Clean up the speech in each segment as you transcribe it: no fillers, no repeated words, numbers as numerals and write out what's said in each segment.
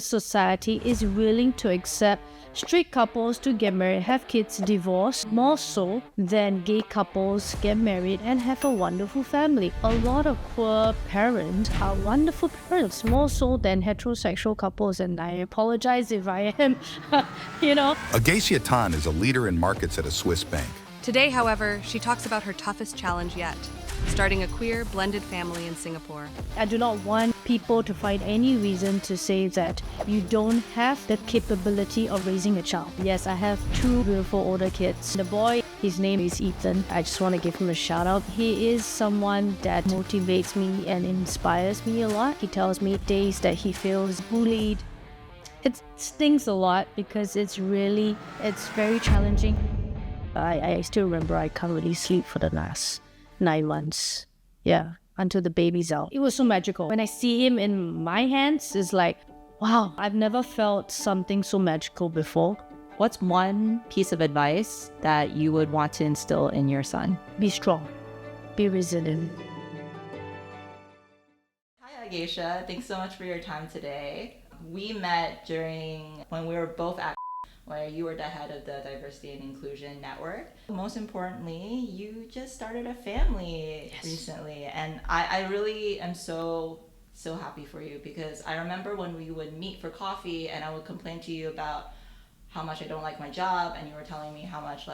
society is willing to accept straight couples to get married, have kids, divorce, more so than gay couples get married and have a wonderful family. A lot of queer parents are wonderful parents, more so than heterosexual couples, and I apologize if I am, Agacia Tan is a leader in markets at a Swiss bank. Today, however, she talks about her toughest challenge yet, starting a queer blended family in Singapore. I do not want people to find any reason to say that you don't have the capability of raising a child. Yes, I have two beautiful older kids. The boy, his name is Ethan. I just want to give him a shout out. He is someone that motivates me and inspires me a lot. He tells me days that he feels bullied. It stings a lot because it's very challenging. I still remember I can't really sleep for the last 9 months. Yeah, until the baby's out. It was so magical. When I see him in my hands, it's like, wow, I've never felt something so magical before. What's one piece of advice that you would want to instill in your son? Be strong. Be resilient. Hi, Agacia. Thanks so much for your time today. We met when we were both at where you were the head of the Diversity and Inclusion Network. Most importantly, you just started a family recently. And I really am so happy for you, because I remember when we would meet for coffee and I would complain to you about how much I don't like my job, and you were telling me how much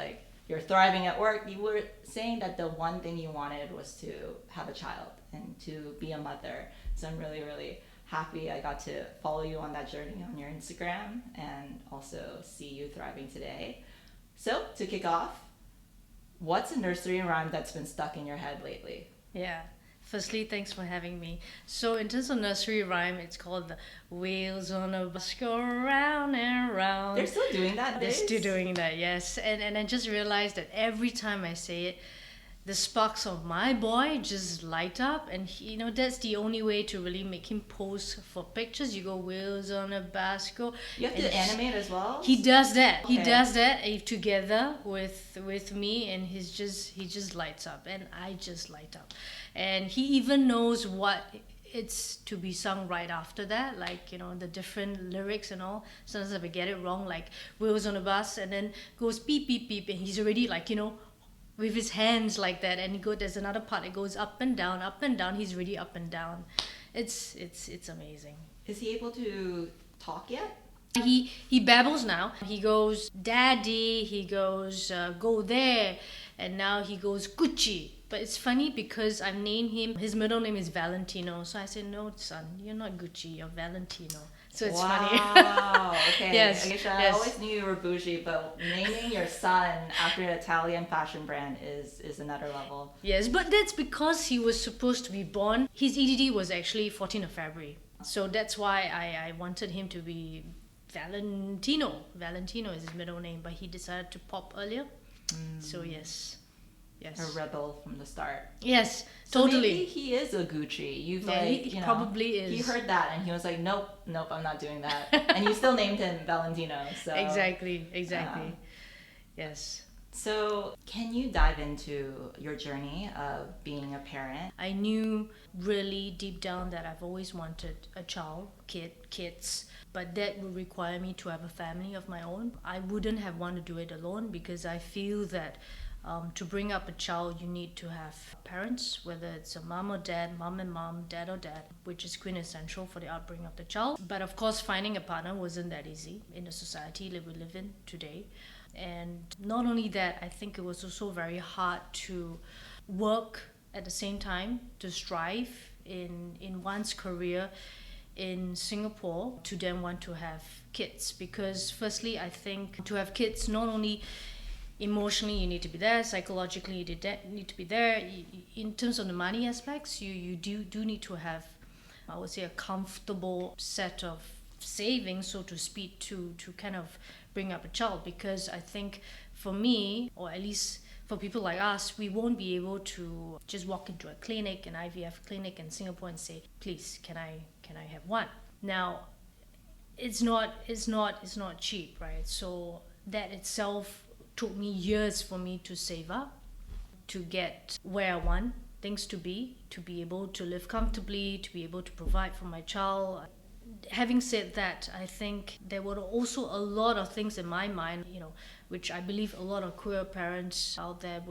you're thriving at work. You were saying that the one thing you wanted was to have a child and to be a mother. So I'm really, really happy I got to follow you on that journey on your Instagram and also see you thriving today. So to kick off, what's a nursery rhyme that's been stuck in your head lately? Yeah. Firstly, thanks for having me. So in terms of nursery rhyme, it's called the wheels on a bus go round and round. They're still doing that? They're still doing that, yes. And I just realized that every time I say it, the sparks of my boy just light up, and that's the only way to really make him pose for pictures. You go wheels on a bus go. You have to animate as well? He does that. Okay. He does that together with me, and he just lights up, and I just light up. And he even knows what it's to be sung right after that, the different lyrics and all. Sometimes if I get it wrong, like wheels on a bus, and then goes beep beep beep, and he's already with his hands like that, and there's another part that goes up and down, he's really up and down. It's amazing. Is he able to talk yet? He babbles now. He goes daddy, he goes go there, and now he goes Gucci. But it's funny because I've named him, his middle name is Valentino, so I said, no son, you're not Gucci, you're Valentino. So it's funny. Wow. Okay. Yes. Agacia, I always knew you were bougie, but naming your son after an Italian fashion brand is another level. Yes, but that's because he was supposed to be born. His EDD was actually 14th of February. So that's why I wanted him to be Valentino. Valentino is his middle name, but he decided to pop earlier. So yes. A rebel from the start. Yes, so totally. Maybe he is a Gucci. He probably is. He heard that and he was like, nope, I'm not doing that. And you still named him Valentino. So Exactly. Yes. So can you dive into your journey of being a parent? I knew really deep down that I've always wanted a child, kids, but that would require me to have a family of my own. I wouldn't have wanted to do it alone, because I feel that to bring up a child, you need to have parents, whether it's a mom or dad, mom and mom, dad or dad, which is quintessential for the upbringing of the child. But of course, finding a partner wasn't that easy in the society that we live in today. And not only that, I think it was also very hard to work at the same time, to strive in one's career in Singapore, to then want to have kids. Because firstly, I think to have kids, not only emotionally you need to be there, psychologically you need to be there. In terms of the money aspects, you do need to have, I would say, a comfortable set of savings, so to speak, to kind of bring up a child. Because I think for me, or at least for people like us, we won't be able to just walk into a clinic, an IVF clinic in Singapore, and say, please, can I have one? Now, it's not cheap, right? So that itself took me years for me to save up, to get where I want things to be able to live comfortably, to be able to provide for my child. having said that, I think there were also a lot of things in my mind, which I believe a lot of queer parents out there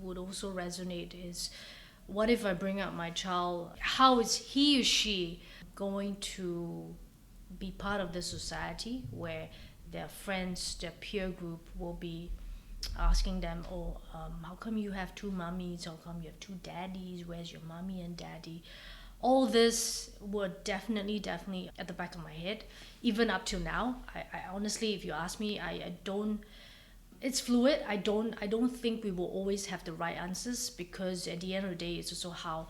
would also resonate, is what if I bring up my child? How is he or she going to be part of the society where their friends, their peer group will be asking them, how come you have two mummies? How come you have two daddies? Where's your mummy and daddy? All this were definitely at the back of my head, even up till now. I honestly, if you ask me, I don't. It's fluid. I don't think we will always have the right answers, because at the end of the day, it's also how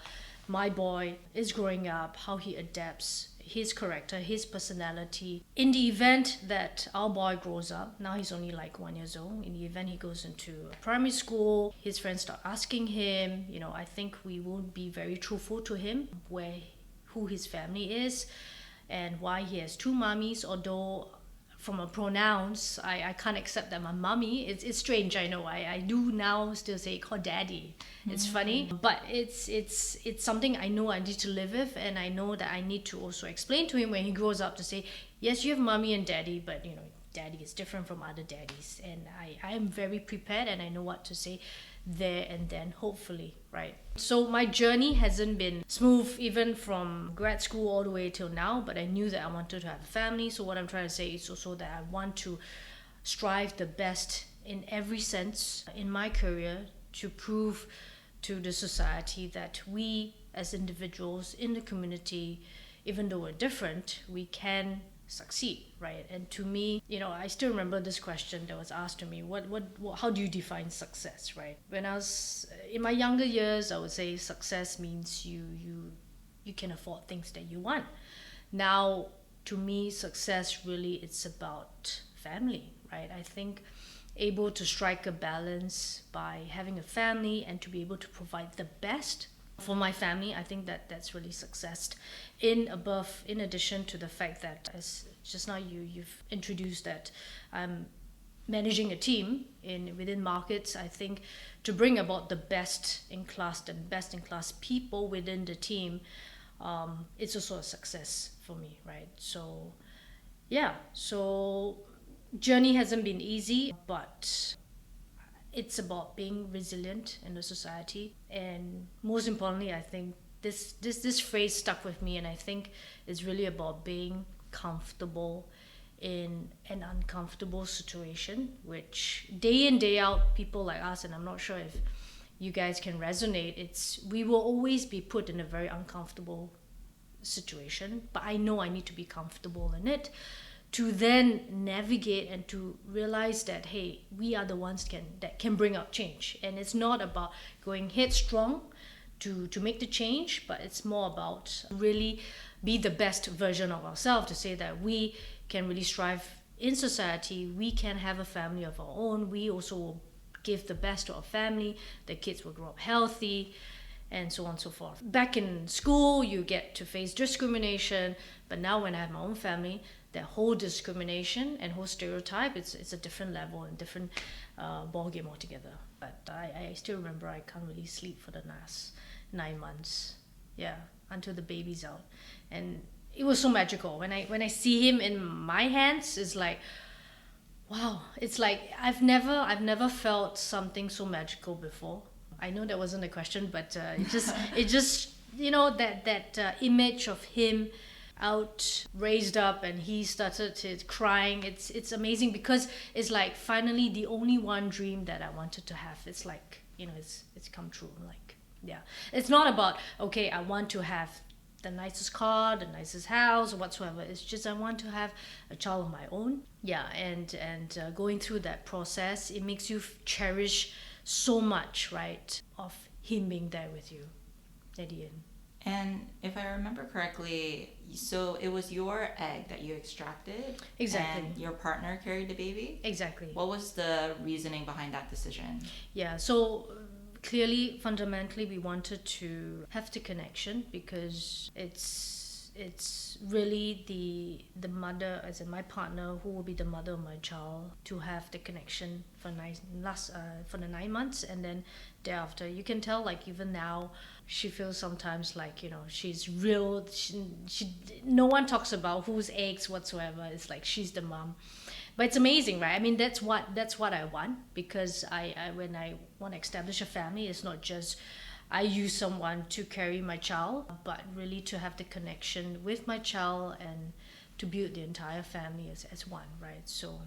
my boy is growing up, how he adapts, his character, his personality. In the event that our boy grows up, now he's only like 1 year old, in the event he goes into primary school, his friends start asking him, I think we will be very truthful to him who his family is and why he has two mummies, although from a pronouns, I can't accept that my mummy. It's strange, I know. I do now still say call daddy. It's funny, but it's something I know I need to live with, and I know that I need to also explain to him when he grows up to say, yes, you have mommy and daddy, but daddy is different from other daddies, and I am very prepared, and I know what to say there and then, hopefully, right? So my journey hasn't been smooth, even from grad school all the way till now, but I knew that I wanted to have a family. So what I'm trying to say is also that I want to strive the best in every sense in my career to prove to the society that we as individuals in the community, even though we're different, we can succeed, right? And to me, I still remember this question that was asked to me, what how do you define success, right? When I was in my younger years, I would say success means you can afford things that you want. Now, to me, success really, it's about family, right? I think able to strike a balance by having a family and to be able to provide the best for my family, I think that's really success. In addition to the fact that, as just now you've introduced, that I'm managing a team within markets, I think to bring about the best in class people within the team, it's also a success for me, right? So journey hasn't been easy, but it's about being resilient in the society, and most importantly, I think this phrase stuck with me, and I think it's really about being comfortable in an uncomfortable situation, which day in day out, people like us, and I'm not sure if you guys can resonate, we will always be put in a very uncomfortable situation, but I know I need to be comfortable in it to then navigate and to realize that, hey, we are the ones that can bring out change. And it's not about going headstrong to make the change, but it's more about really be the best version of ourselves, to say that we can really strive in society, we can have a family of our own, we also will give the best to our family, the kids will grow up healthy, and so on and so forth. Back in school, you get to face discrimination, but now when I have my own family, that whole discrimination and whole stereotype, it's a different level and different ball game altogether. But I still remember I can't really sleep for the last 9 months, until the baby's out, and it was so magical when I see him in my hands. It's like, wow, it's like I've never felt something so magical before. I know that wasn't a question, but it just that image of him out, raised up, and he started crying. It's amazing, because it's like finally the only one dream that I wanted to have. It's like, it's come true. Like, it's not about, okay, I want to have the nicest car, the nicest house, or whatsoever. It's just I want to have a child of my own. And going through that process, it makes you cherish so much, right, of him being there with you at the end. And if I remember correctly, so it was your egg that you extracted? Exactly. And your partner carried the baby? Exactly. What was the reasoning behind that decision? So clearly, fundamentally, we wanted to have the connection, because it's it's really the mother, as in my partner, who will be the mother of my child, to have the connection for for the 9 months, and then thereafter you can tell, like, even now she feels sometimes like, you know, she's real. She no one talks about whose eggs whatsoever. It's like she's the mom. But it's amazing, right? I mean, that's what I want, because I when I want to establish a family, it's not just I use someone to carry my child, but really to have the connection with my child and to build the entire family as one, right? So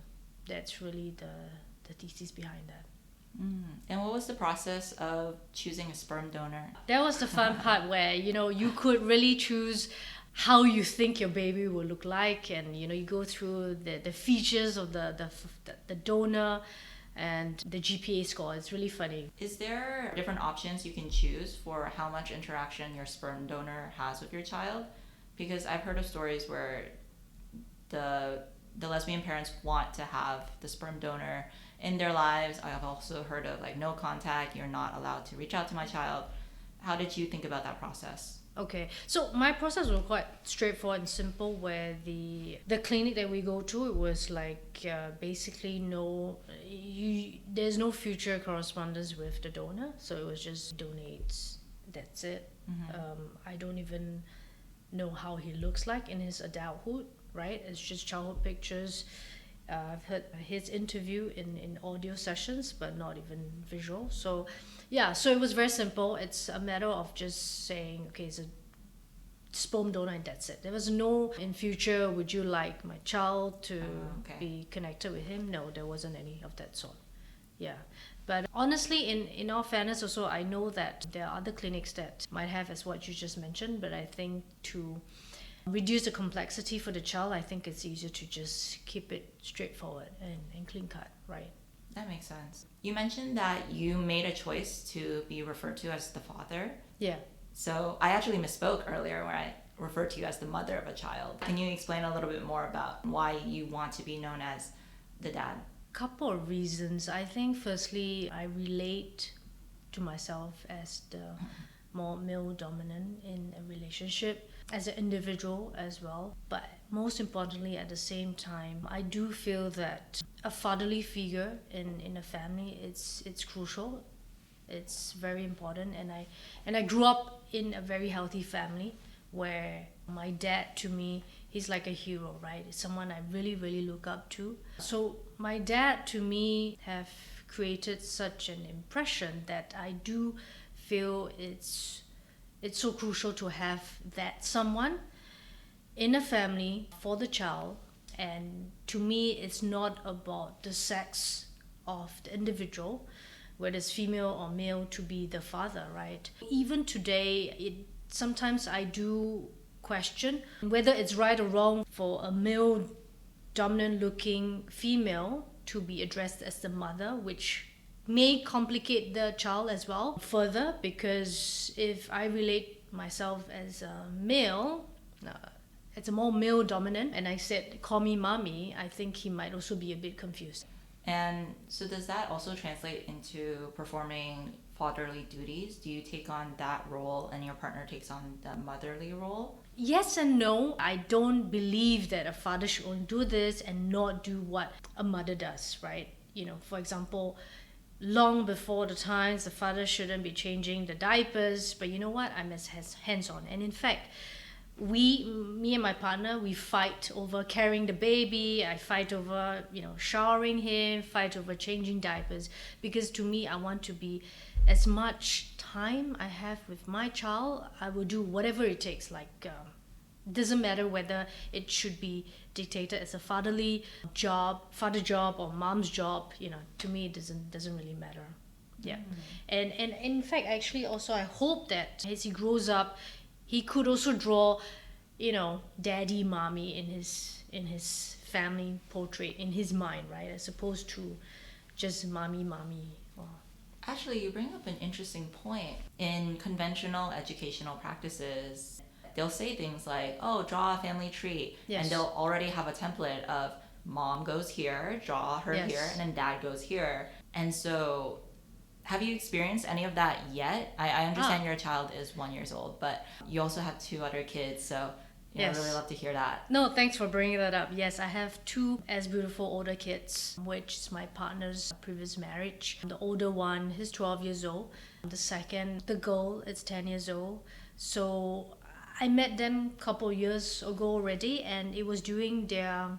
that's really the thesis behind that. And what was the process of choosing a sperm donor? That was the fun part, where, you know, you could really choose how you think your baby will look like, and, you know, you go through the features of the donor and the GPA score. It's really funny. Is there different options you can choose for how much interaction your sperm donor has with your child? Because I've heard of stories where the lesbian parents want to have the sperm donor in their lives. I have also heard of, like, no contact, you're not allowed to reach out to my child. How did you think about that process? Okay, so my process was quite straightforward and simple, where the clinic that we go to, it was like basically there's no future correspondence with the donor, so it was just donates, that's it. I don't even know how he looks like in his adulthood, right? It's just childhood pictures. I've heard his interview in audio sessions, but not even visual. So yeah, so it was very simple. It's a matter of just saying, okay, it's a sperm donor and that's it. There was no, in future, would you like my child to be connected with him? No, there wasn't any of that sort. Yeah. But honestly, in all fairness also, I know that there are other clinics that might have as what you just mentioned, but I think to reduce the complexity for the child, I think it's easier to just keep it straightforward and clean cut, right? That makes sense. You mentioned that you made a choice to be referred to as the father. Yeah. So I actually misspoke earlier where I referred to you as the mother of a child. Can you explain a little bit more about why you want to be known as the dad? Couple of reasons. I think firstly, I relate to myself as the more male dominant in a relationship, as an individual as well. But most importantly, at the same time, I do feel that a fatherly figure in a family, it's crucial. It's very important, and I grew up in a very healthy family where my dad, to me, he's like a hero, right? It's someone I really, really look up to. So my dad, to me, have created such an impression that I do feel it's so crucial to have that someone in a family for the child. And to me, it's not about the sex of the individual, whether it's female or male, to be the father, right? Even today, sometimes I do question whether it's right or wrong for a male dominant looking female to be addressed as the mother, which may complicate the child as well further, because if I relate myself as a male, it's a more male dominant, and I said, call me mommy, I think he might also be a bit confused. And so does that also translate into performing fatherly duties? Do you take on that role and your partner takes on the motherly role? Yes and no. I don't believe that a father should only do this and not do what a mother does, right? You know, for example, long before the times, the father shouldn't be changing the diapers, but you know what? I'm as hands-on. And in fact, me and my partner, we fight over carrying the baby. I fight over, showering him, fight over changing diapers, because to me, I want to be, as much time I have with my child, I will do whatever it takes. Like, doesn't matter whether it should be dictated as a father job or mom's job. To me, it doesn't really matter. Yeah. And in fact, actually, also, I hope that as he grows up, he could also draw, daddy, mommy in his family portrait in his mind, right? As opposed to just mommy. Actually, you bring up an interesting point. In conventional educational practices, they'll say things like, oh, draw a family tree. Yes. And they'll already have a template of mom goes here, draw her Yes. here, and then dad goes here. And so, have you experienced any of that yet? I understand your child is 1 year old, but you also have 2 other kids. So Yeah, Yes. I really love to hear that. No, thanks for bringing that up. Yes, I have two as beautiful older kids, which is my partner's previous marriage. The older one, he's 12 years old. The second, the girl, is 10 years old. So I met them a couple years ago already, and it was during their,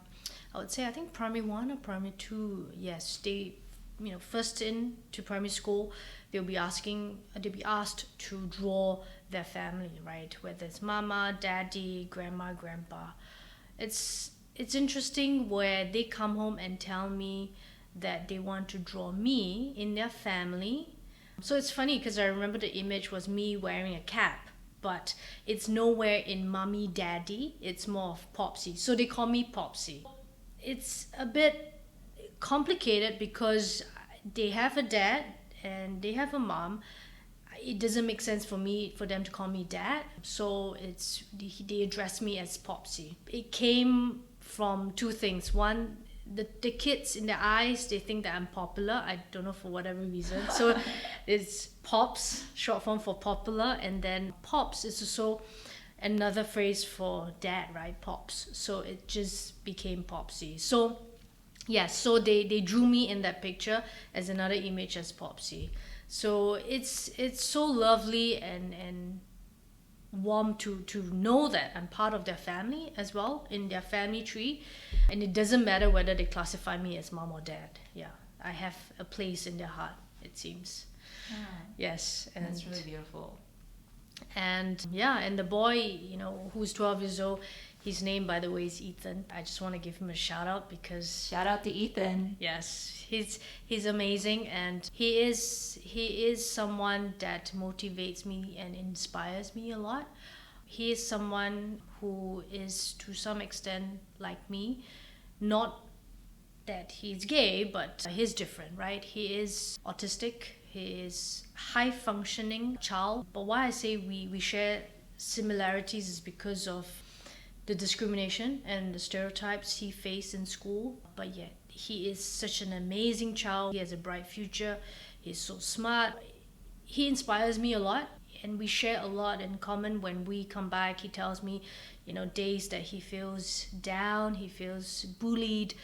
I would say, I think primary one or primary two. Yes, they, first in to primary school, they'll be asked to draw their family, right? Whether it's mama, daddy, grandma, grandpa. It's interesting where they come home and tell me that they want to draw me in their family. So it's funny because I remember the image was me wearing a cap, but it's nowhere in mommy, daddy. It's more of Popsy. So they call me Popsy. It's a bit complicated because they have a dad and they have a mom. It doesn't make sense for them to call me dad, so they address me as Popsy. It came from two things. One, the kids in their eyes, they think that I'm popular. I don't know, for whatever reason. So it's Pops, short form for popular, and then Pops is also another phrase for dad, right? Pops. So it just became Popsy. So yes, so they drew me in that picture as another image as Popsy. So it's so lovely and warm to know that I'm part of their family as well, in their family tree. And it doesn't matter whether they classify me as mom or dad. Yeah, I have a place in their heart, it seems. Yeah. Yes. And that's really beautiful. And yeah, and the boy, who's 12 years old, his name, by the way, is Ethan. I just want to give him a shout out because Shout out to Ethan. yes, he's amazing, and he is someone that motivates me and inspires me a lot. He is someone who is to some extent like me, not that he's gay, but he's different, right? He is autistic. He is high functioning child. But why I say we share similarities is because of the discrimination and the stereotypes he faced in school. But yet he is such an amazing child. He has a bright future. He's so smart. He inspires me a lot, and we share a lot in common. When we come back, he tells me, days that he feels down, he feels bullied.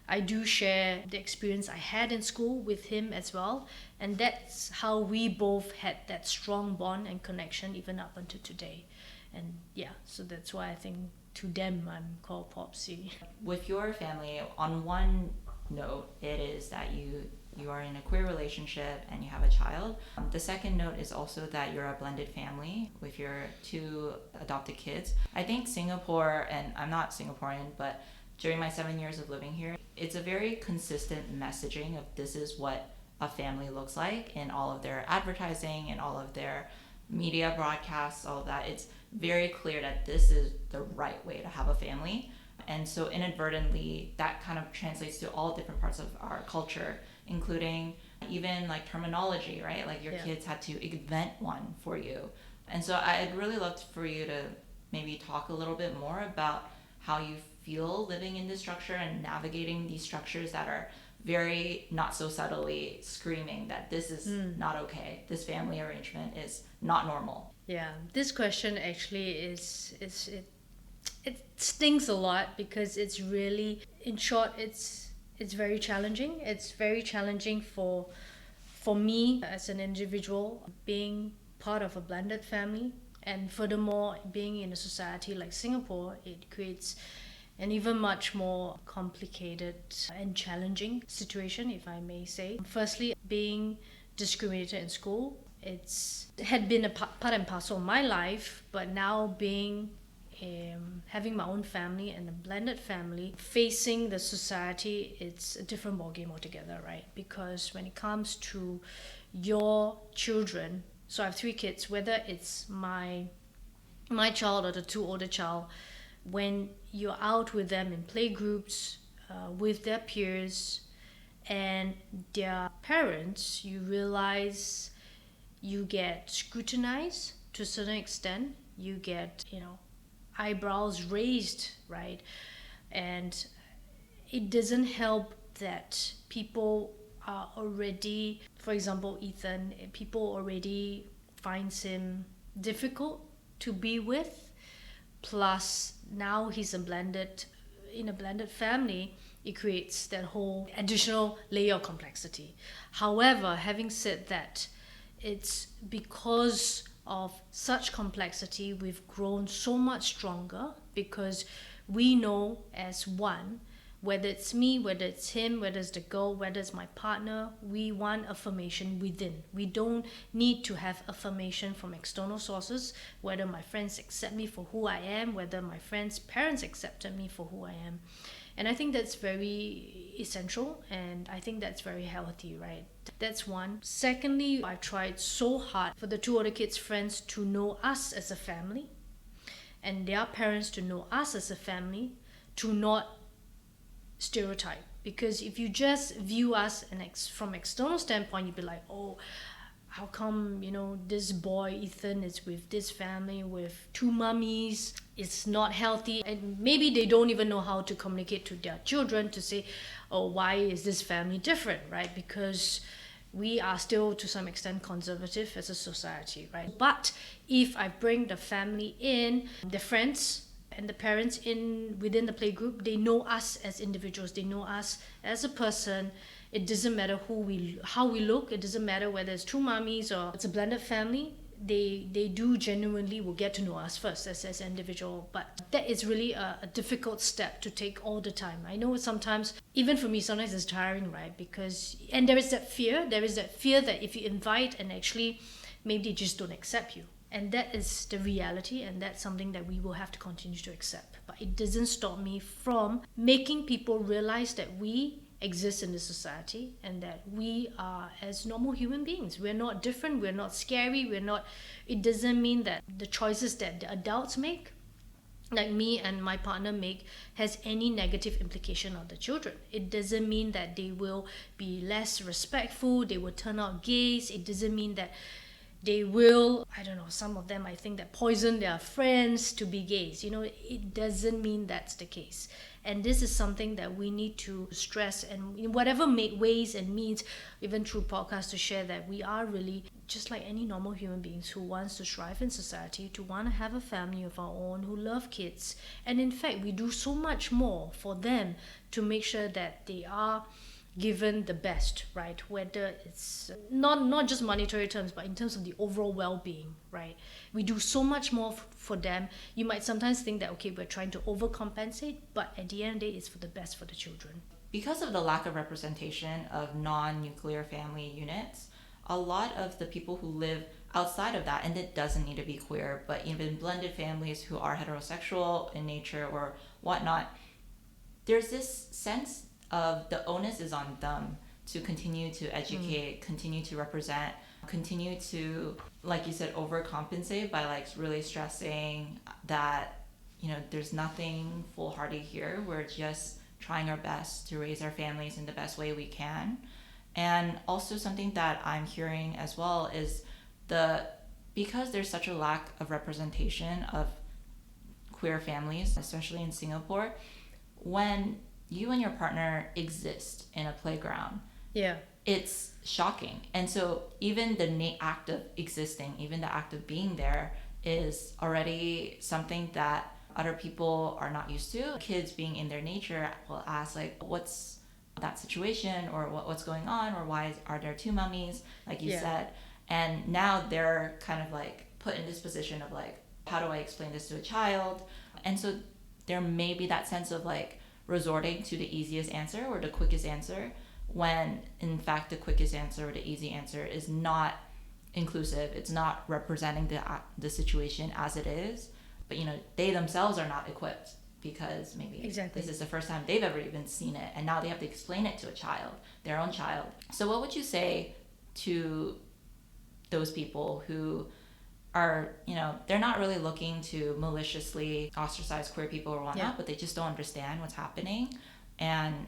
I do share the experience I had in school with him as well, and that's how we both had that strong bond and connection even up until today. And yeah, so that's why I think to them I'm called Popsy. With your family, on one note, it is that you are in a queer relationship and you have a child. The second note is also that you're a blended family with your two adopted kids. I think Singapore, and I'm not Singaporean, but during my 7 years of living here, it's a very consistent messaging of this is what a family looks like in all of their advertising and all of their media broadcasts, all of that. It's very clear that this is the right way to have a family. And so inadvertently, that kind of translates to all different parts of our culture, including even like terminology, right? Like your kids had to invent one for you. And so I'd really love for you to maybe talk a little bit more about how you feel living in this structure and navigating these structures that are very not so subtly screaming that this is not okay. This family arrangement is not normal. Yeah, this question actually it stings a lot because it's really, in short, it's very challenging. It's very challenging for me as an individual, being part of a blended family, and furthermore being in a society like Singapore. It creates an even much more complicated and challenging situation, if I may say. Firstly, being discriminated in school, it had been a part and parcel of my life, but now having my own family and a blended family, facing the society, it's a different ballgame altogether, right? Because when it comes to your children, so I have 3 kids, whether it's my child or the 2 older child, when you're out with them in play groups, with their peers and their parents, you realize you get scrutinized to a certain extent. You get, eyebrows raised, right? And it doesn't help that people are already, for example, Ethan, people already finds him difficult to be with. plus now he's in a blended family, it creates that whole additional layer of complexity. However, having said that, it's because of such complexity we've grown so much stronger, because we know as one, whether it's me, whether it's him, whether it's the girl, whether it's my partner, we want affirmation within. We don't need to have affirmation from external sources, whether my friends accept me for who I am, whether my friends' parents accepted me for who I am. And I think that's very essential, and I think that's very healthy, right? That's one. Secondly, I tried so hard for the two other kids' friends to know us as a family, and their parents to know us as a family, to not stereotype. Because if you just view us from external standpoint, you'd be like, oh, how come, this boy Ethan is with this family with two mummies? It's not healthy. And maybe they don't even know how to communicate to their children to say, oh, why is this family different, right? Because we are still to some extent conservative as a society, right? But if I bring the family in, the friends and the parents within the playgroup, they know us as individuals, they know us as a person. It doesn't matter how we look, it doesn't matter whether it's two mummies or it's a blended family. They do genuinely will get to know us first as an individual. But that is really a difficult step to take all the time. I know sometimes, even for me, sometimes it's tiring, right? And there is that fear that if you invite and actually maybe they just don't accept you. And that is the reality, and that's something that we will have to continue to accept. But it doesn't stop me from making people realize that we exist in this society and that we are as normal human beings. We're not different, we're not scary, it doesn't mean that the choices that the adults make, like me and my partner make, has any negative implication on the children. It doesn't mean that they will be less respectful, they will turn out gays. It doesn't mean that they will, some of them I think that poison their friends to be gays. It doesn't mean that's the case. And this is something that we need to stress, and in whatever ways and means, even through podcasts, to share that we are really just like any normal human beings who wants to strive in society, to want to have a family of our own, who love kids. And in fact, we do so much more for them to make sure that they are given the best, right? Whether it's not just monetary terms, but in terms of the overall well-being, right? We do so much more for them. You might sometimes think that, okay, we're trying to overcompensate, but at the end of the day, it's for the best for the children. Because of the lack of representation of non-nuclear family units, a lot of the people who live outside of that, and it doesn't need to be queer, but even blended families who are heterosexual in nature or whatnot, there's this sense of the onus is on them to continue to educate, continue to represent, continue to, like you said, overcompensate by like really stressing that, there's nothing foolhardy here. We're just trying our best to raise our families in the best way we can. And also something that I'm hearing as well is because there's such a lack of representation of queer families, especially in Singapore, when you and your partner exist in a playground, it's shocking. And so even the act of existing, even the act of being there is already something that other people are not used to. Kids being in their nature will ask like, what's that situation, or what's going on, or why are there two mummies, like you said. And now they're kind of like put in this position of like, how do I explain this to a child? And so there may be that sense of like resorting to the easiest answer or the quickest answer, when in fact the quickest answer or the easy answer is not inclusive. It's not representing the situation as it is. But they themselves are not equipped, because maybe this is the first time they've ever even seen it, and now they have to explain it to a child, their own child. So what would you say to those people who are, they're not really looking to maliciously ostracize queer people or whatnot, but they just don't understand what's happening? And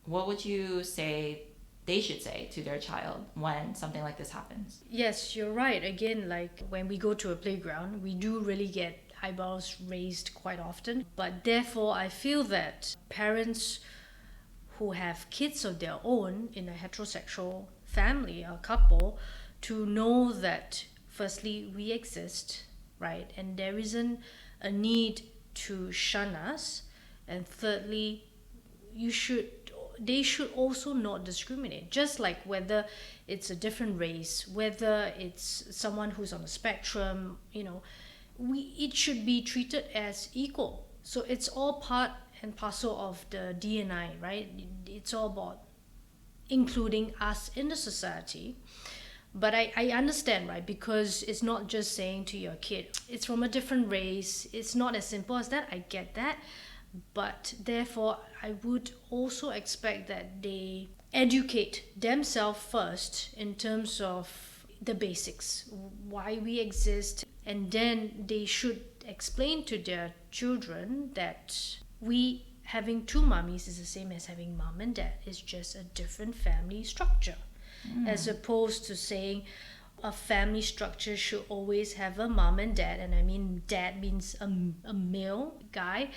what would you say they should say to their child when something like this happens? Yes, you're right. Again, like when we go to a playground, we do really get eyebrows raised quite often. But therefore, I feel that parents who have kids of their own in a heterosexual family, a couple, to know that firstly, we exist, right? And there isn't a need to shun us. And thirdly, they should also not discriminate, just like whether it's a different race, whether it's someone who's on the spectrum, it should be treated as equal. So it's all part and parcel of the D&I, right? It's all about including us in the society. But I understand, right? Because it's not just saying to your kid, it's from a different race. It's not as simple as that. I get that. But therefore, I would also expect that they educate themselves first in terms of the basics, why we exist. And then they should explain to their children that we having two mummies is the same as having mom and dad. It's just a different family structure. As opposed to saying a family structure should always have a mom and dad. And I mean dad means a male guy.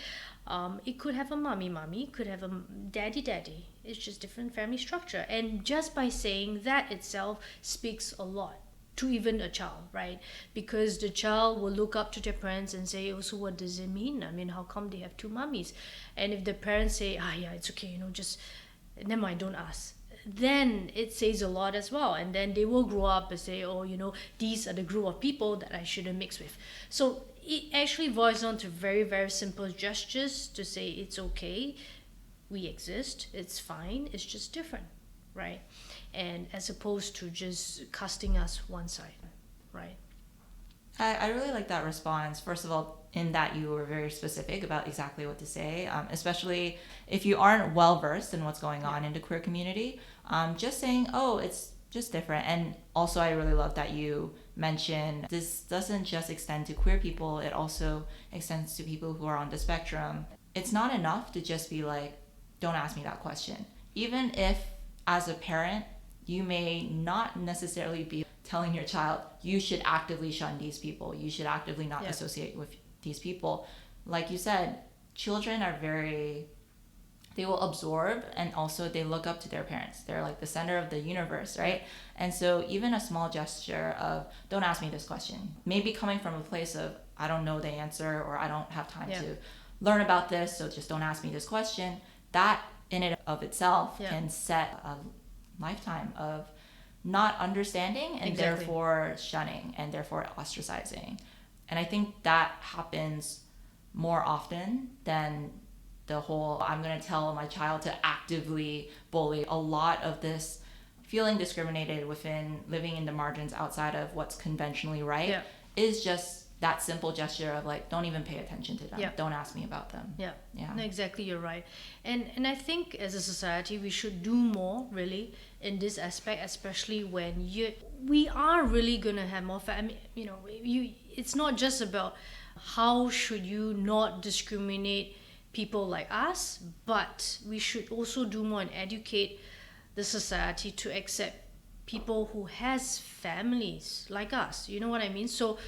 It could have a mommy, it could have a daddy. It's just different family structure. And just by saying that itself speaks a lot to even a child, right? Because the child will look up to their parents and say, oh, so what does it mean? I mean, how come they have two mummies? And if the parents say, yeah, it's okay, just never mind, don't ask, then it says a lot as well. And then they will grow up and say, oh, these are the group of people that I shouldn't mix with. So it actually boils down to very, very simple gestures to say it's okay, we exist, it's fine, it's just different, right? And as opposed to just casting us one side, right? I really like that response. First of all, in that you were very specific about exactly what to say, especially if you aren't well versed in what's going on in the queer community. Just saying, oh, it's just different. And also, I really love that you mentioned this doesn't just extend to queer people, it also extends to people who are on the spectrum. It's not enough to just be like, don't ask me that question. Even if, as a parent, you may not necessarily be telling your child, you should actively shun these people, you should actively not associate with these people. Like you said, children are they will absorb, and also they look up to their parents. They're like the center of the universe, right? And so even a small gesture of, don't ask me this question, maybe coming from a place of, I don't know the answer, or I don't have time to learn about this, so just don't ask me this question. That in and of itself can set a lifetime of not understanding and therefore shunning and therefore ostracizing. And I think that happens more often than the whole, I'm going to tell my child to actively bully. A lot of this feeling discriminated within living in the margins outside of what's conventionally right is just that simple gesture of like, don't even pay attention to them. Don't ask me about them. Yeah. No, exactly, you're right. And I think as a society, we should do more really in this aspect, especially when we are really going to have more it's not just about how should you not discriminate people like us, but we should also do more and educate the society to accept people who has families like us. You know what I mean? So,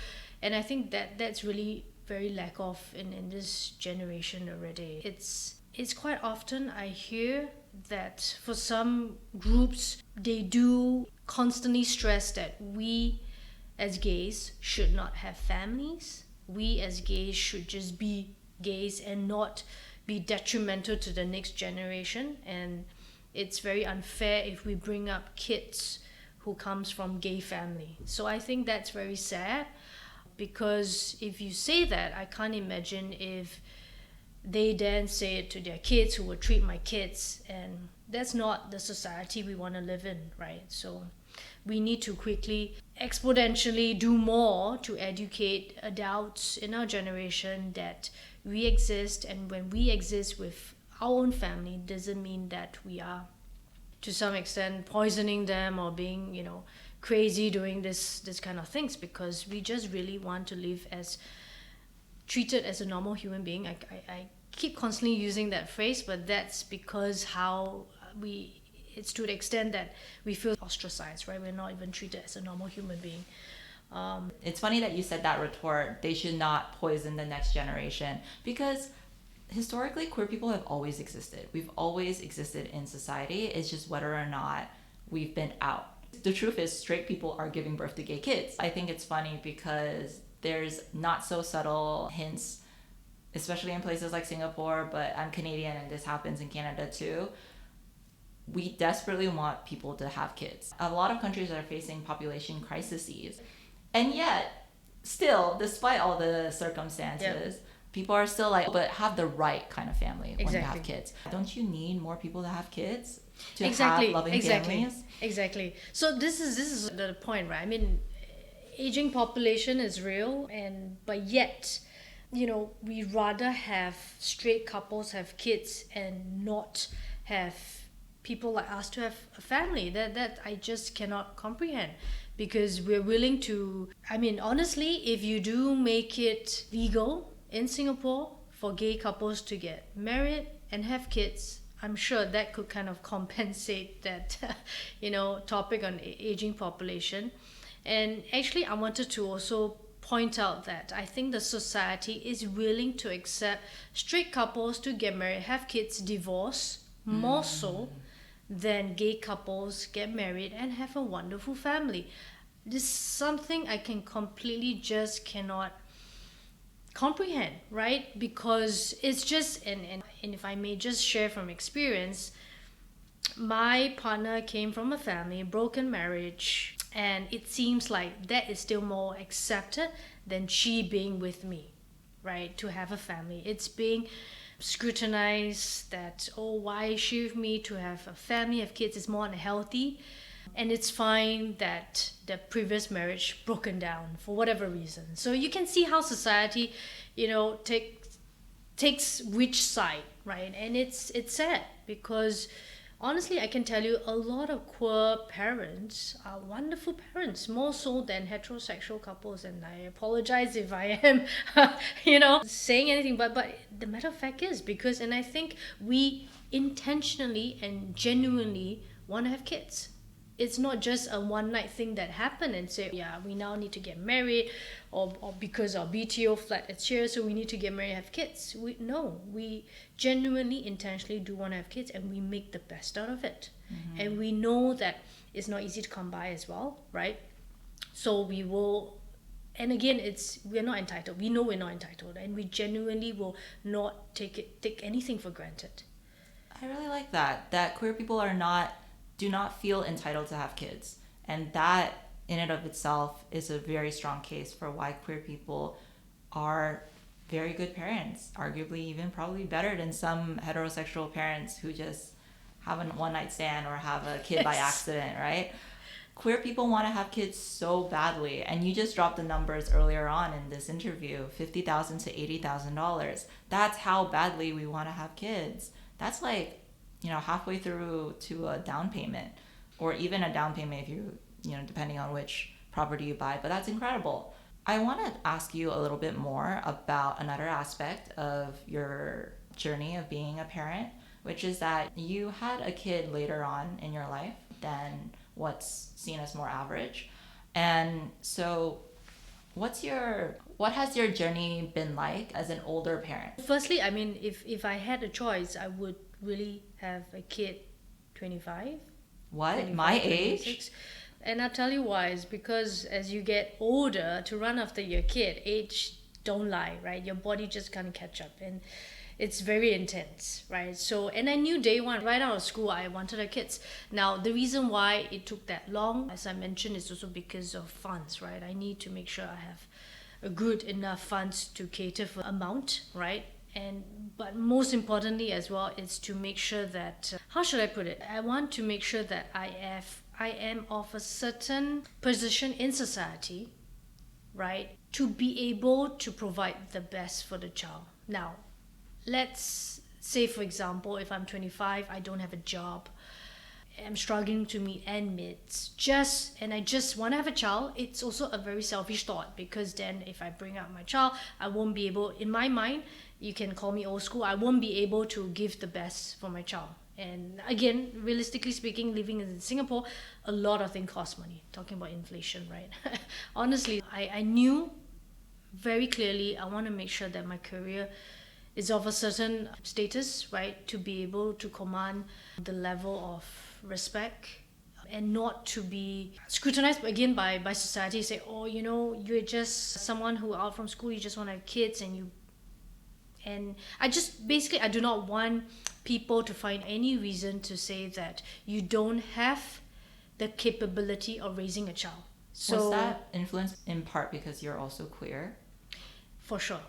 and I think that's really very lack of in this generation already. It's quite often I hear that for some groups, they do constantly stress that we as gays should not have families. We as gays should just be gays and not be detrimental to the next generation. And it's very unfair if we bring up kids who comes from gay family. So I think that's very sad, because if you say that, I can't imagine if they then say it to their kids who will treat my kids, and that's not the society we want to live in, right? So we need to quickly, exponentially do more to educate adults in our generation that we exist, and when we exist with our own family, doesn't mean that we are, to some extent, poisoning them or being, crazy doing this kind of things, because we just really want to live as treated as a normal human being. I keep constantly using that phrase, but that's because it's to the extent that we feel ostracized, right? We're not even treated as a normal human being. It's funny that you said that retort, they should not poison the next generation, because historically queer people have always existed. We've always existed in society. It's just whether or not we've been out. The truth is, straight people are giving birth to gay kids. I think it's funny because there's not so subtle hints especially in places like Singapore, but I'm Canadian and this happens in Canada too. We desperately want people to have kids. A lot of countries are facing population crises. And yet, still, despite all the circumstances, people are still like, but have the right kind of family when you have kids. Don't you need more people to have kids to have loving families? Exactly. So this is the point, right? I mean, aging population is real, but yet, we rather have straight couples have kids and not have people like us to have a family. That I just cannot comprehend, because we're willing to, I mean, honestly, if you do make it legal in Singapore for gay couples to get married and have kids, I'm sure that could kind of compensate that topic on aging population. And actually, I wanted to also point out that I think the society is willing to accept straight couples to get married, have kids, divorce, more so than gay couples get married and have a wonderful family. This is something I can completely just cannot comprehend, right? Because it's just, and if I may just share from experience, my partner came from a family, broken marriage, and it seems like that is still more accepted than she being with me, right? To have a family. It's being scrutinized that, oh, why is she with me? To have a family, have kids is more unhealthy. And it's fine that the previous marriage broken down for whatever reason. So you can see how society, takes which side, right? And it's sad, because honestly, I can tell you a lot of queer parents are wonderful parents, more so than heterosexual couples. And I apologize if I am, saying anything, but the matter of fact is, because, and I think we intentionally and genuinely want to have kids. It's not just a one night thing that happened and say, yeah, we now need to get married, or because our BTO flat is here, so we need to get married and have kids. We genuinely, intentionally do want to have kids, and we make the best out of it. And we know that it's not easy to come by as well, right? So we will, and again, we're not entitled. We know we're not entitled, and we genuinely will not take anything for granted. I really like that queer people do not feel entitled to have kids. And that in and of itself is a very strong case for why queer people are very good parents, arguably even probably better than some heterosexual parents who just have a one night stand or have a kid by accident, right? Queer people want to have kids so badly, and you just dropped the numbers earlier on in this interview, $50,000 to $80,000. That's how badly we want to have kids. That's like, halfway through to a down payment, or even a down payment if you depending on which property you buy. But that's incredible. I want to ask you a little bit more about another aspect of your journey of being a parent, which is that you had a kid later on in your life than what's seen as more average. And so what has your journey been like as an older parent? Firstly, I mean, if I had a choice, I would really have a kid 25. What? 25, my 26. age? And I'll tell you why. It's because as you get older, to run after your kid, age don't lie, right? Your body just can't catch up, and it's very intense, right? So, and I knew day one, right out of school, I wanted a kids. Now, the reason why it took that long, as I mentioned, is also because of funds, right? I need to make sure I have a good enough funds to cater for amount, right? But most importantly as well is to make sure that, how should I put it? I want to make sure that I am of a certain position in society, right? To be able to provide the best for the child. Now, let's say, for example, if I'm 25, I don't have a job, I'm struggling to meet end meets, and I just want to have a child. It's also a very selfish thought, because then if I bring up my child, I won't be able, in my mind, you can call me old school, I won't be able to give the best for my child. And again, realistically speaking, living in Singapore, a lot of things cost money. Talking about inflation, right? Honestly, I knew very clearly I want to make sure that my career is of a certain status, right? To be able to command the level of respect, and not to be scrutinized again by society. Say, oh, you're just someone who out from school, you just want to have kids, and you And I do not want people to find any reason to say that you don't have the capability of raising a child. So was that influenced in part because you're also queer? for sure.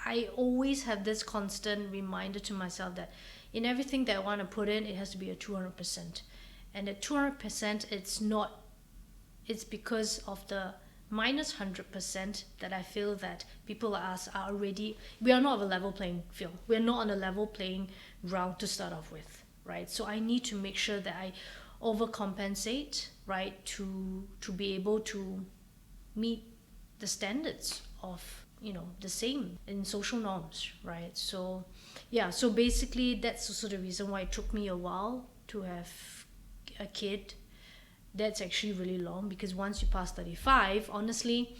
I always have this constant reminder to myself that in everything that I want to put in, it has to be a 200%. And at 200%, it's because of the minus 100% that I feel that people like us are already, we are not on a level playing field. We're not on a level playing ground to start off with, right? So I need to make sure that I overcompensate, right, to be able to meet the standards of, the same in social norms, right? So yeah, so basically that's also the reason why it took me a while to have a kid. That's actually really long, because once you pass 35, honestly,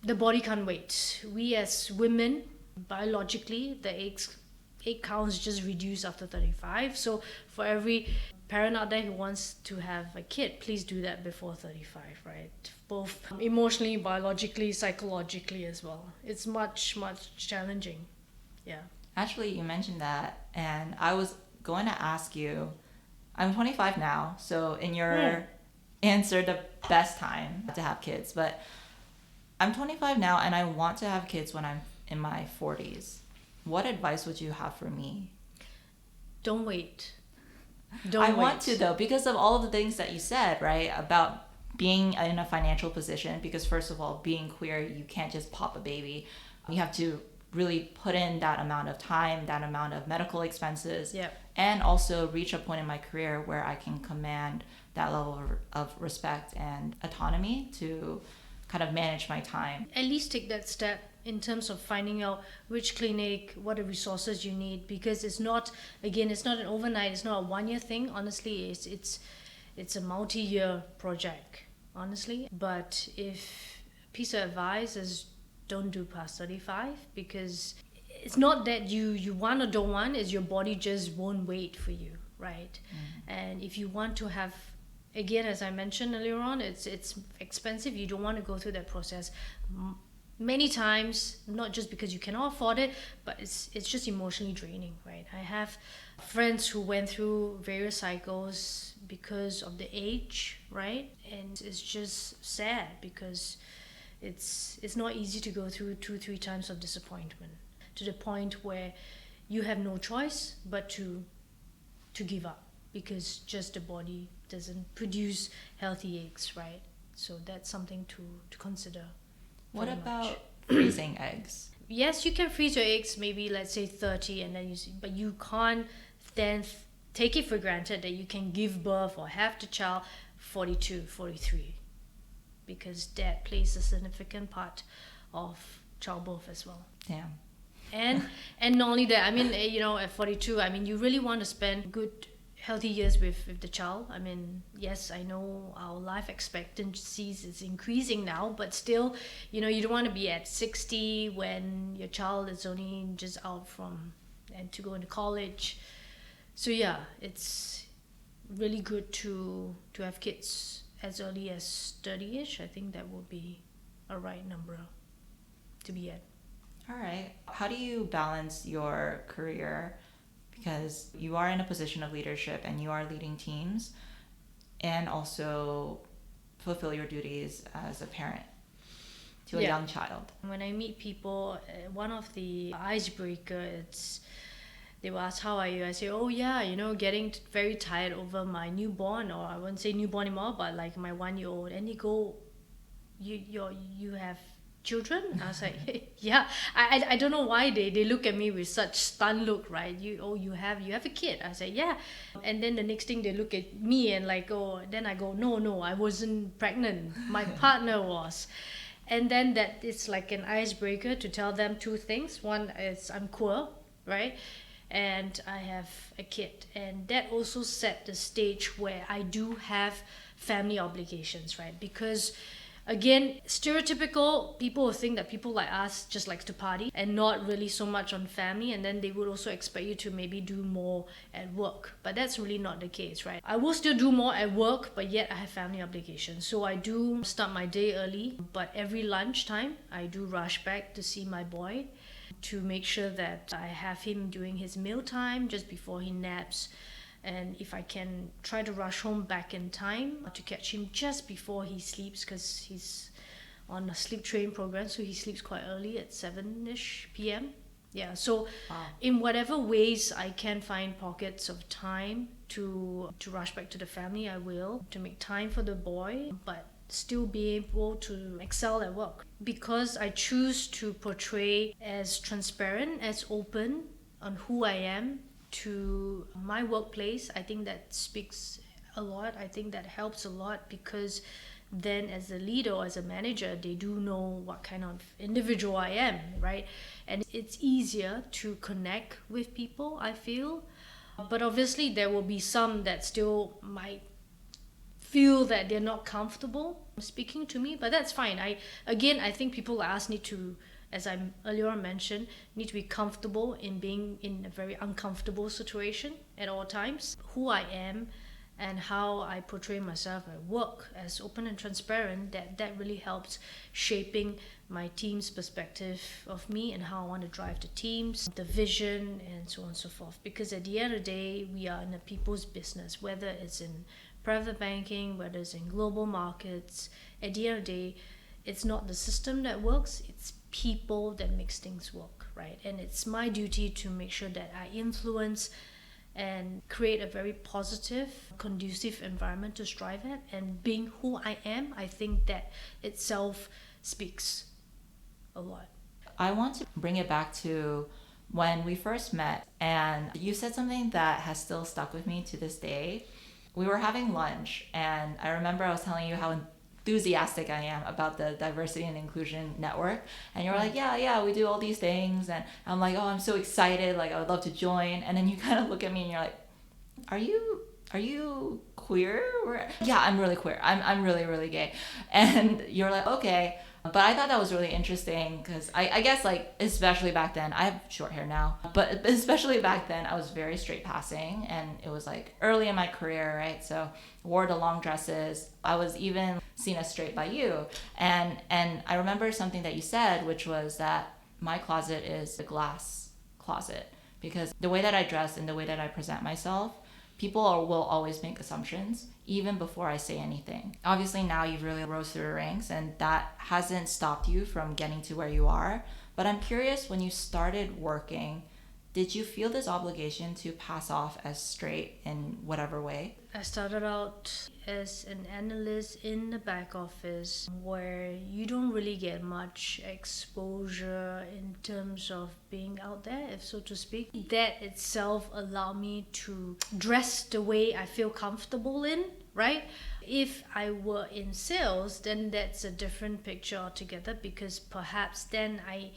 the body can't wait. We as women, biologically, the egg counts just reduce after 35. So for every parent out there who wants to have a kid, please do that before 35, right? Both emotionally, biologically, psychologically as well. It's much, much challenging. Yeah. Actually, you mentioned that, and I was going to ask you, I'm 25 now, so in your answer, the best time to have kids, but I'm 25 now and I want to have kids when I'm in my 40s. What advice would you have for me? Don't wait. I want to, though, because of all of the things that you said, right, about being in a financial position, because first of all, being queer, you can't just pop a baby. You have to really put in that amount of time, that amount of medical expenses, and also reach a point in my career where I can command that level of respect and autonomy to kind of manage my time. At least take that step in terms of finding out which clinic, what are resources you need, because it's not an overnight, it's not a 1-year thing. Honestly, it's a multi-year project, honestly. But if piece of advice is, don't do past 35, because it's not that you want or don't want, it's your body just won't wait for you, right? And if you want to have, again, as I mentioned earlier on, it's expensive. You don't want to go through that process many times, not just because you cannot afford it, but it's just emotionally draining, right? I have friends who went through various cycles because of the age, right? And it's just sad, because it's not easy to go through 2-3 times of disappointment to the point where you have no choice but to give up, because just the body doesn't produce healthy eggs, right? So that's something to consider. What about freezing eggs? Yes, you can freeze your eggs, maybe let's say 30, and then but you can't then take it for granted that you can give birth or have the child 42, 43, because that plays a significant part of childbirth as well. Damn. And not only that, I mean, at 42, I mean, you really want to spend good healthy years with the child. I mean, yes, I know our life expectancies is increasing now, but still, you don't want to be at 60 when your child is only just out and to go into college. So yeah, it's really good to have kids as early as 30ish. I think that would be a right number to be at. All right. How do you balance your career, because you are in a position of leadership and you are leading teams, and also fulfill your duties as a parent to a young child? When I meet people, one of the icebreaker, they will ask, how are you? I say, oh yeah, getting very tired over my newborn, or I wouldn't say newborn anymore, but like my 1-year-old. And they go, you have children? I was like, yeah. I don't know why they look at me with such stunned look, right? You have a kid? I say, yeah. And then the next thing they look at me and like, then I go, no, I wasn't pregnant. My partner was. And then that it's like an icebreaker to tell them 2 things. One is I'm queer, right? And I have a kid. And that also set the stage where I do have family obligations, right? Because again, stereotypical, people will think that people like us just likes to party and not really so much on family, and then they would also expect you to maybe do more at work. But that's really not the case, right? I will still do more at work, but yet I have family obligations. So I do start my day early, but every lunchtime I do rush back to see my boy. to make sure that I have him during his mealtime, just before he naps. And if I can try to rush home back in time to catch him just before he sleeps, because he's on a sleep train program, so he sleeps quite early at 7-ish p.m. Yeah, so in whatever ways I can find pockets of time to rush back to the family, I will, to make time for the boy, but still be able to excel at work. Because I choose to portray as transparent, as open on who I am to my workplace, I think that speaks a lot. I think that helps a lot, because then as a leader or as a manager, they do know what kind of individual I am, right? And it's easier to connect with people, I feel. But obviously there will be some that still might feel that they're not comfortable speaking to me, but that's fine. I think people like us need to, as I earlier on mentioned, need to be comfortable in being in a very uncomfortable situation at all times. Who I am and how I portray myself at work as open and transparent, that really helps shaping my team's perspective of me and how I want to drive the teams, the vision, and so on and so forth. Because at the end of the day, we are in a people's business, whether it's in private banking, whether it's in global markets. At the end of the day, it's not the system that works, it's people that makes things work, right? And it's my duty to make sure that I influence and create a very positive, conducive environment to strive at. And being who I am, I think that itself speaks a lot. I want to bring it back to when we first met, and you said something that has still stuck with me to this day. We were having lunch, and I remember I was telling you how enthusiastic I am about the diversity and inclusion network, and you're like, yeah, we do all these things, and I'm like, oh, I'm so excited, like I would love to join. And then you kind of look at me and you're like, are you queer? Yeah, I'm really queer, I'm really, really gay. And you're like, okay. But I thought that was really interesting, because I guess, like, especially back then, I have short hair now, but especially back then I was very straight passing, and it was like early in my career, right? So wore the long dresses. I was even seen as straight by you. And I remember something that you said, which was that my closet is a glass closet, because the way that I dress and the way that I present myself, people will always make assumptions even before I say anything. Obviously now you've really rose through the ranks, and that hasn't stopped you from getting to where you are. But I'm curious, when you started working, did you feel this obligation to pass off as straight in whatever way? I started out as an analyst in the back office, where you don't really get much exposure in terms of being out there, if so to speak. That itself allowed me to dress the way I feel comfortable in, right? If I were in sales, then that's a different picture altogether, because perhaps then I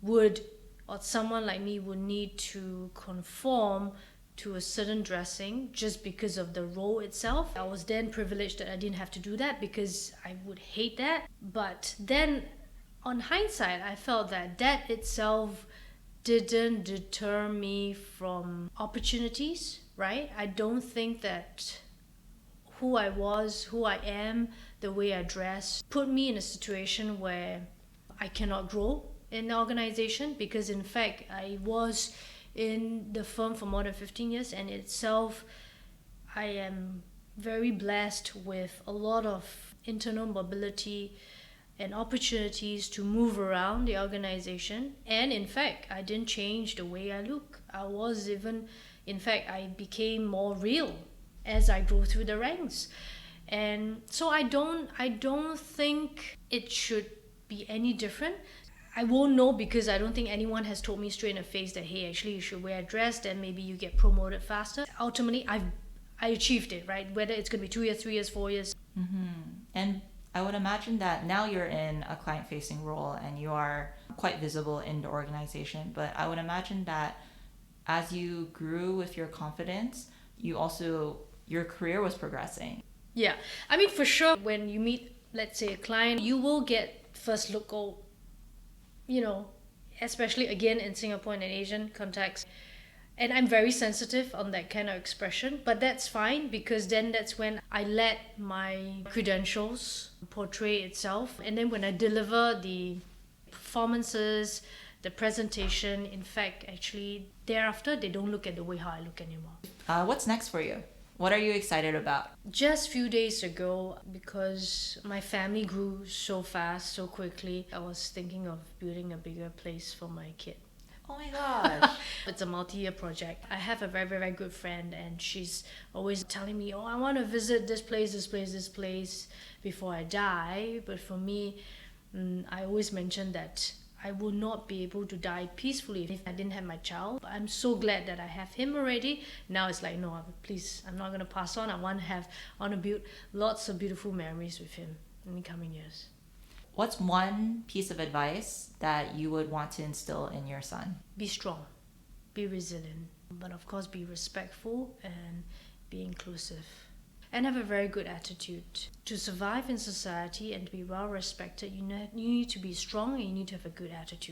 would, or someone like me would need to conform to a certain dressing just because of the role itself. I was then privileged that I didn't have to do that, because I would hate that. But then on hindsight, I felt that that itself didn't deter me from opportunities, right? I don't think that who I was, who I am, the way I dress, put me in a situation where I cannot grow in the organization, because in fact I was in the firm for more than 15 years, and itself I am very blessed with a lot of internal mobility and opportunities to move around the organization. And in fact, I didn't change the way I look. I became more real as I grew through the ranks. And so I don't think it should be any different. I won't know, because I don't think anyone has told me straight in the face that, hey, actually you should wear a dress, then maybe you get promoted faster. Ultimately, I achieved it, right? Whether it's going to be 2 years, 3 years, 4 years. Mm-hmm. And I would imagine that now you're in a client-facing role and you are quite visible in the organization, but I would imagine that as you grew with your confidence, your career was progressing. Yeah. I mean, for sure, when you meet, let's say, a client, you will get first look, especially again in Singapore and an Asian context. And I'm very sensitive on that kind of expression, but that's fine, because then that's when I let my credentials portray itself. And then when I deliver the performances, the presentation. In fact, actually, thereafter, they don't look at the way how I look anymore. What's next for you? What are you excited about? Just few days ago, because my family grew so fast, so quickly, I was thinking of building a bigger place for my kid. Oh my gosh. It's a multi-year project. I have a very, very good friend, and she's always telling me, oh, I want to visit this place, this place, this place before I die. But for me, I always mention that I will not be able to die peacefully if I didn't have my child. I'm so glad that I have him already. Now it's like, no, please, I'm not going to pass on. I want to build lots of beautiful memories with him in the coming years. What's one piece of advice that you would want to instill in your son? Be strong, be resilient, but of course be respectful and be inclusive. And have a very good attitude. To survive in society and to be well respected, you need to be strong and you need to have a good attitude.